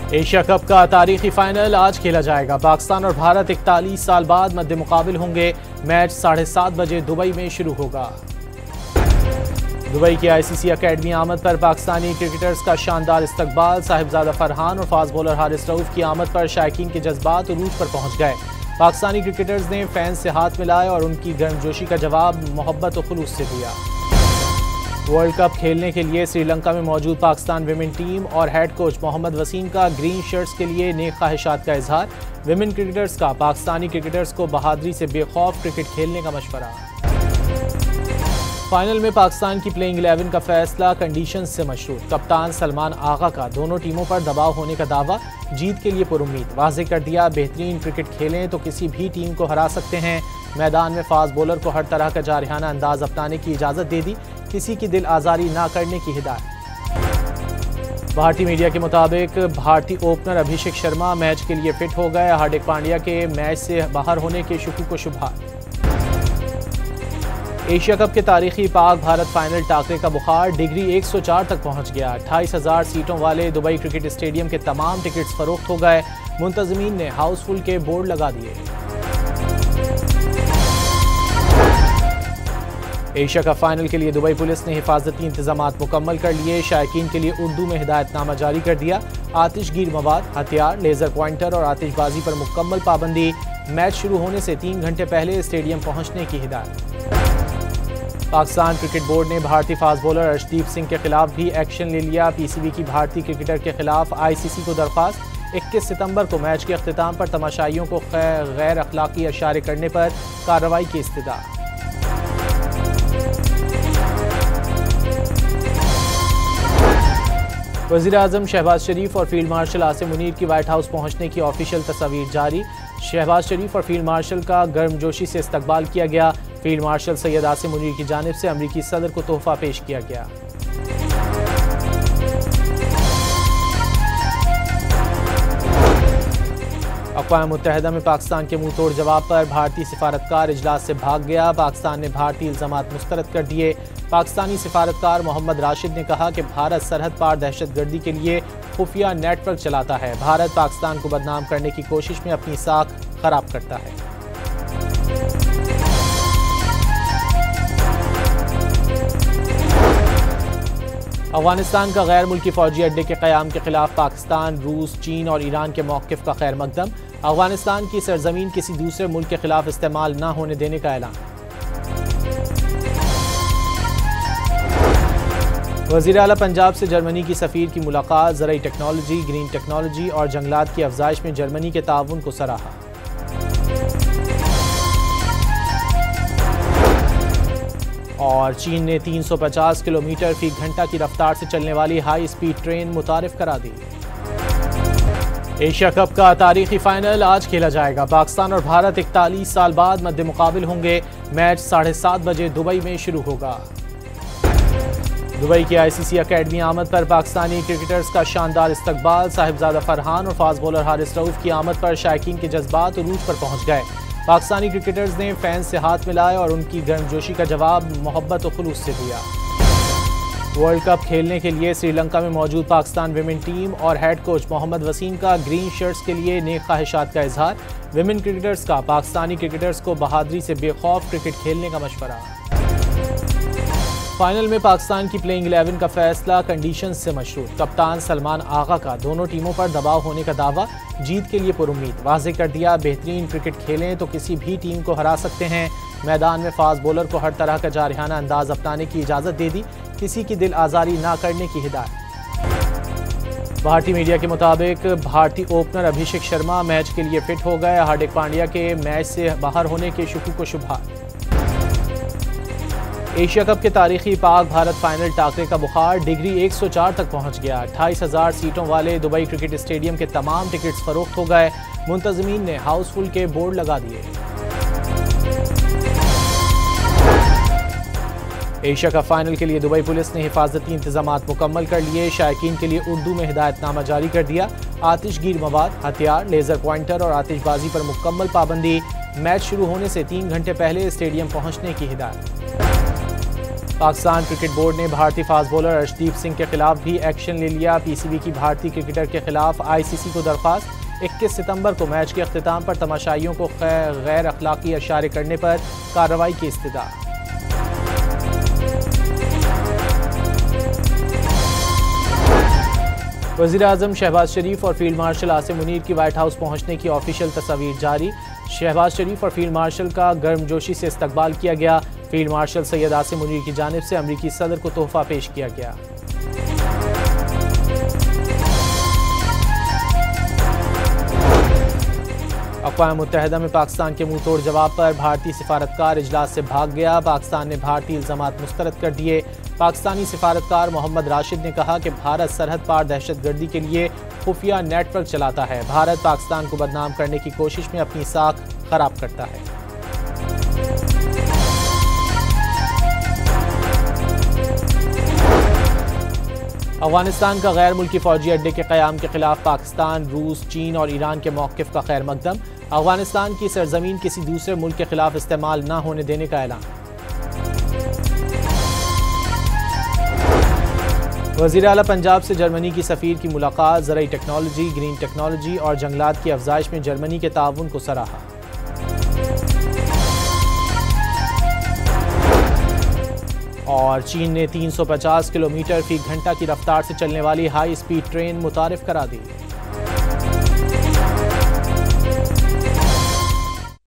Asia cup का तारीखी final आज खेला जाएगा। पाकिस्तान और भारत 41 साल बाद मद्दे मुकाबिल होंगे। मैच 7:30 बजे दुबई में शुरू होगा। दुबई की आईसीसी अकेडमी आमद पर पाकिस्तानी क्रिकेटर्स का शानदार इस्तकबाल। साहिबजादा फरहान और फास्ट बॉलर हारिस रऊफ की आमद पर शायकीन के जज्बात उरूज पर पहुंच गए। पाकिस्तानी क्रिकेटर्स ने फैंस से हाथ मिलाए और उनकी गर्मजोशी का जवाब मोहब्बत और खुलूस से दिया। वर्ल्ड कप खेलने के लिए श्रीलंका में मौजूद पाकिस्तान विमेन टीम और हेड कोच मोहम्मद वसीम का ग्रीन शर्ट्स के लिए नेक ख्वाहिशात का इजहार। विमेन क्रिकेटर्स का पाकिस्तानी क्रिकेटर्स को बहादुरी से बेखौफ क्रिकेट खेलने का मशवरा। फाइनल में पाकिस्तान की प्लेइंग 11 का फैसला कंडीशन से मशरूत। कप्तान सलमान आगा का दोनों टीमों पर दबाव होने का दावा। जीत के लिए पुरुम्मीद। वाज़े कर दिया, बेहतरीन क्रिकेट खेलें तो किसी भी टीम को हरा सकते हैं। मैदान में फास्ट बॉलर को हर तरह का जारहाना अंदाज अपनाने की इजाज़त दे दी। किसी की दिल आज़ारी ना करने की हिदायत। भारतीय मीडिया के मुताबिक भारतीय ओपनर अभिषेक शर्मा मैच के लिए फिट हो गए। हार्दिक पांड्या के मैच से बाहर होने के शुकूक व शुबहात। एशिया कप के तारीखी पाक भारत फाइनल टाकरे का बुखार डिग्री 104 तक पहुंच गया। 28,000 सीटों वाले दुबई क्रिकेट स्टेडियम के तमाम टिकट्स फरोख्त हो गए। मुंतजमीन ने हाउसफुल के बोर्ड लगा दिए। एशिया कप फाइनल के लिए दुबई पुलिस ने हिफाजती इंतजामात मुकम्मल कर लिए। शायकीन के लिए उर्दू में हिदायतनामा जारी कर दिया। आतिशगीर मवाद, हथियार, लेजर पॉइंटर और आतिशबाजी पर मुकम्मल पाबंदी। मैच शुरू होने से 3 घंटे पहले स्टेडियम पहुंचने की हिदायत। पाकिस्तान क्रिकेट बोर्ड ने भारतीय फास्ट बॉलर अर्शदीप सिंह के खिलाफ भी एक्शन ले लिया। पीसीबी की भारतीय क्रिकेटर के खिलाफ आईसीसी को दरख्वास्त। 21 सितंबर को मैच के अख्तिताम पर तमाशाइयों को गैर अखलाकी इशारे करने पर कार्रवाई की इस्तदा। वज़ीर आज़म शहबाज शरीफ और फील्ड मार्शल आसिम मुनीर की व्हाइट हाउस पहुंचने की ऑफिशियल तस्वीर जारी। शहबाज शरीफ और फील्ड मार्शल का गर्मजोशी से इस्तकबाल किया गया। फील्ड मार्शल सैयद आसिम मुनीर की जानिब से अमरीकी सदर को तोहफा पेश किया गया। अक़वाम मुत्तहिदा में पाकिस्तान के मुंह तोड़ जवाब पर भारतीय सिफारतकार इजलास से भाग गया। पाकिस्तान ने भारतीय इल्ज़ामात मुस्तरद कर दिए। पाकिस्तानी सिफारतकार मोहम्मद राशिद ने कहा कि भारत सरहद पार दहशतगर्दी के लिए खुफिया नेटवर्क चलाता है। भारत पाकिस्तान को बदनाम करने की कोशिश में अपनी साख खराब करता है। अफगानिस्तान का गैर मुल्की फौजी अड्डे के क़याम के खिलाफ पाकिस्तान, रूस, चीन और ईरान के मौक़िफ़ का खैर मकदम। अफगानिस्तान की सरजमीन किसी दूसरे मुल्क के खिलाफ इस्तेमाल न होने देने का ऐलान। वज़ीर आला पंजाब से जर्मनी की सफ़ीर की मुलाकात। ज़राई टेक्नोलॉजी, ग्रीन टेक्नोलॉजी और जंगलात की अफजाइश में जर्मनी के ताउन को सराहा। और चीन ने 350 किलोमीटर फी घंटा की रफ्तार से चलने वाली हाई स्पीड ट्रेन मुतारिफ करा दी। एशिया कप का तारीखी फाइनल आज खेला जाएगा। पाकिस्तान और भारत 41 साल बाद मद्दे मुकाबिल होंगे। मैच 7:30 बजे दुबई में शुरू होगा। दुबई की आईसीसी अकेडमी आमद पर पाकिस्तानी क्रिकेटर्स का शानदार इस्तकबाल। साहिबजादा फरहान और फास्ट बॉलर हारिस रऊफ की आमद पर शायकीन के जज्बात उरूज पर पहुंच गए। पाकिस्तानी क्रिकेटर्स ने फैंस से हाथ मिलाए और उनकी गर्मजोशी का जवाब मोहब्बत और खुलूस से दिया। वर्ल्ड कप खेलने के लिए श्रीलंका में मौजूद पाकिस्तान विमेन टीम और हेड कोच मोहम्मद वसीम का ग्रीन शर्ट्स के लिए नेक ख्वाहिशात का इजहार। विमेन क्रिकेटर्स का पाकिस्तानी क्रिकेटर्स को बहादुरी से बेखौफ क्रिकेट खेलने का मशवरा। फाइनल में पाकिस्तान की प्लेइंग 11 का फैसला कंडीशन से मशरूत। कप्तान सलमान आगा का दोनों टीमों पर दबाव होने का दावा। जीत के लिए पुरुम्मीद। वाज़े कर दिया, बेहतरीन क्रिकेट खेलें तो किसी भी टीम को हरा सकते हैं। मैदान में फास्ट बॉलर को हर तरह का जारहाना अंदाज अपनाने की इजाज़त दे दी। किसी की दिल आज़ारी ना करने की हिदायत। भारतीय मीडिया के मुताबिक भारतीय ओपनर अभिषेक शर्मा मैच के लिए फिट हो गए। हार्दिक पांड्या के मैच से बाहर होने के शुकूक व शुबहात। एशिया कप के तारीखी पाक भारत फाइनल टाकरे का बुखार डिग्री 104 तक पहुंच गया। 28,000 सीटों वाले दुबई क्रिकेट स्टेडियम के तमाम टिकट्स फरोख्त हो गए। मुंतजमीन ने हाउसफुल के बोर्ड लगा दिए। एशिया कप फाइनल के लिए दुबई पुलिस ने हिफाजती इंतजामात मुकम्मल कर लिए। शायकीन के लिए उर्दू में हिदायतनामा जारी कर दिया। आतिशगीर मवाद, हथियार, लेजर पॉइंटर और आतिशबाजी पर मुकम्मल पाबंदी। मैच शुरू होने से 3 घंटे पहले स्टेडियम पहुंचने की हिदायत। पाकिस्तान क्रिकेट बोर्ड ने भारतीय फास्ट बॉलर अर्शदीप सिंह के खिलाफ भी एक्शन ले लिया। पीसीबी की भारतीय क्रिकेटर के खिलाफ आईसीसी को दरख्वास्त। 21 सितंबर को मैच के अख्तिताम पर तमाशाइयों को गैर अखलाकी इशारे करने पर कार्रवाई की इस्तदा। वज़ीर-ए-आज़म शहबाज शरीफ और फील्ड मार्शल आसिम मुनीर की व्हाइट हाउस पहुंचने की ऑफिशियल तस्वीर जारी। शहबाज शरीफ और फील्ड मार्शल का गर्मजोशी से इस्तकबाल किया गया। फील्ड मार्शल सैयद आसिम मुनीर की जानिब से अमरीकी सदर को तोहफा पेश किया गया। अक़वाम मुत्तहिदा में पाकिस्तान के मुंह तोड़ जवाब पर भारतीय सिफारतकार इजलास से भाग गया। पाकिस्तान ने भारतीय इल्ज़ामात मुस्तरद कर दिए। पाकिस्तानी सिफारतकार मोहम्मद राशिद ने कहा कि भारत सरहद पार दहशतगर्दी के लिए खुफिया नेटवर्क चलाता है। भारत पाकिस्तान को बदनाम करने की कोशिश में अपनी साख खराब करता है। अफगानिस्तान का गैर मुल्की फौजी अड्डे के क़याम के खिलाफ पाकिस्तान, रूस, चीन और ईरान के मौक़िफ़ का खैर मकदम। अफगानिस्तान की सरजमीन किसी दूसरे मुल्क के खिलाफ इस्तेमाल न होने देने का ऐलान। वज़ीर आला पंजाब से जर्मनी की सफ़ीर की मुलाकात। ज़रई टेक्नोलॉजी, ग्रीन टेक्नोलॉजी और जंगलात की अफजाइश में जर्मनी के ताउन को सराहा। और चीन ने 350 किलोमीटर फी घंटा की रफ्तार से चलने वाली हाई स्पीड ट्रेन मुतारिफ करा दी।